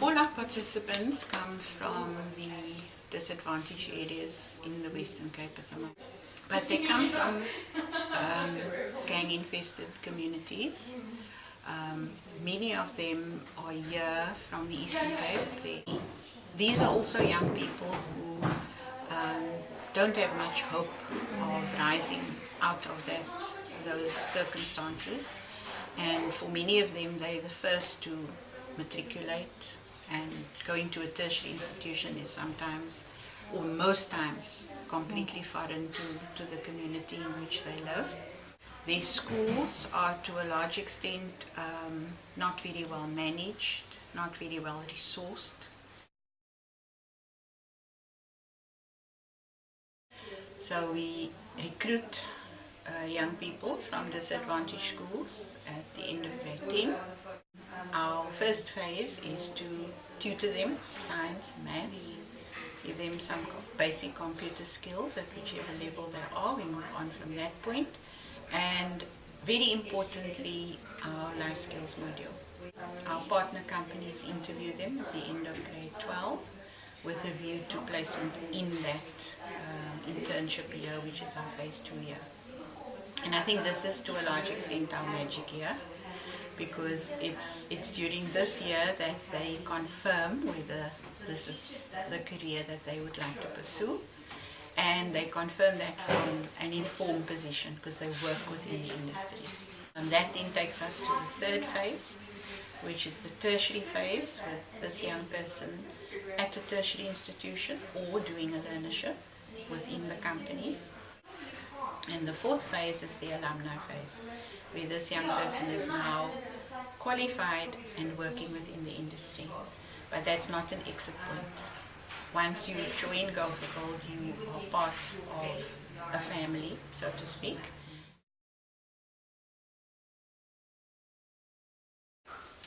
All our participants come from the disadvantaged areas in the Western Cape at the moment. But they come from gang-infested communities. Many of them are here from the Eastern Cape. These are also young people who don't have much hope of rising out of those circumstances. And for many of them, they're the first to matriculate, and going to a tertiary institution is sometimes, or most times, completely foreign to the community in which they live. Their schools are to a large extent not very well managed, not very well resourced. So we recruit young people from disadvantaged schools at the end of grade 10. Our first phase is to tutor them science, maths, give them some basic computer skills at whichever level they are. We move on from that point. And very importantly, our life skills module. Our partner companies interview them at the end of grade 12 with a view to placement in that internship year, which is our phase 2 year. And I think this is to a large extent our magic year, because it's during this year that they confirm whether this is the career that they would like to pursue, and they confirm that from an informed position because they work within the industry. And that then takes us to the third phase, which is the tertiary phase, with this young person at a tertiary institution or doing a learnership within the company. And the fourth phase is the alumni phase, where this young person is now qualified and working within the industry. But that's not an exit point. Once you join Go for Gold, you are part of a family, so to speak.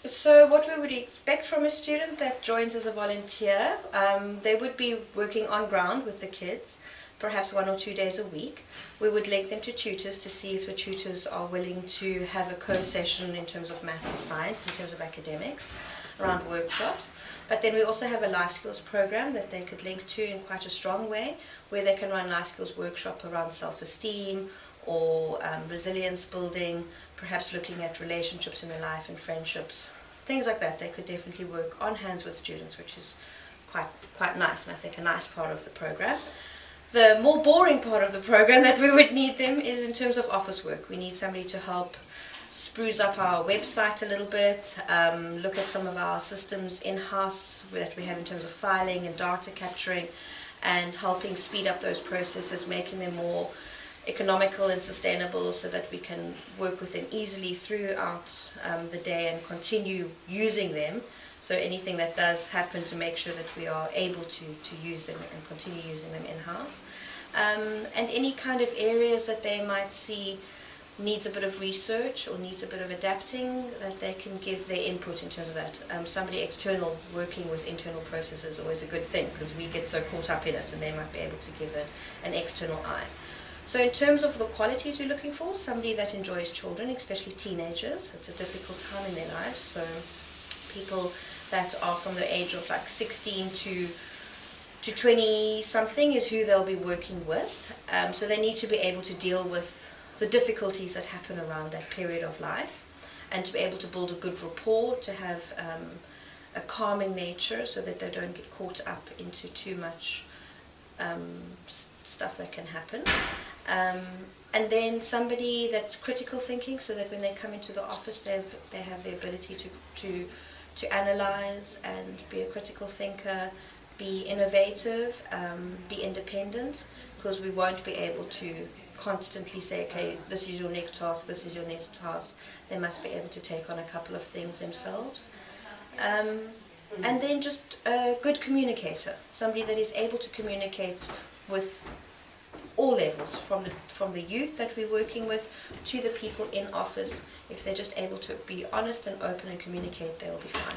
So what we would expect from a student that joins as a volunteer, they would be working on ground with the kids, perhaps 1 or 2 days a week. We would link them to tutors to see if the tutors are willing to have a co-session in terms of maths or science, in terms of academics, around workshops. But then we also have a life skills program that they could link to in quite a strong way, where they can run life skills workshop around self-esteem or resilience building, perhaps looking at relationships in their life and friendships, things like that. They could definitely work on hands with students, which is quite nice, and I think a nice part of the program. The more boring part of the program that we would need them is in terms of office work. We need somebody to help spruce up our website a little bit, look at some of our systems in-house that we have in terms of filing and data capturing, and helping speed up those processes, making them more economical and sustainable so that we can work with them easily throughout the day and continue using them. So anything that does happen, to make sure that we are able to use them and continue using them in-house. And any kind of areas that they might see needs a bit of research or needs a bit of adapting, that they can give their input in terms of that. Somebody external working with internal processes is always a good thing, because we get so caught up in it, and they might be able to give an external eye. So in terms of the qualities we're looking for, somebody that enjoys children, especially teenagers. It's a difficult time in their lives, so people that are from the age of like 16 to 20 something is who they'll be working with. So they need to be able to deal with the difficulties that happen around that period of life, and to be able to build a good rapport, to have a calming nature so that they don't get caught up into too much stuff that can happen. And then somebody that's critical thinking, so that when they come into the office they have the ability to analyze and be a critical thinker, be innovative, be independent, because we won't be able to constantly say, okay, this is your next task, this is your next task. They must be able to take on a couple of things themselves. And then just a good communicator, somebody that is able to communicate with all levels, from the youth that we're working with to the people in office. If they're just able to be honest and open and communicate, they'll be fine.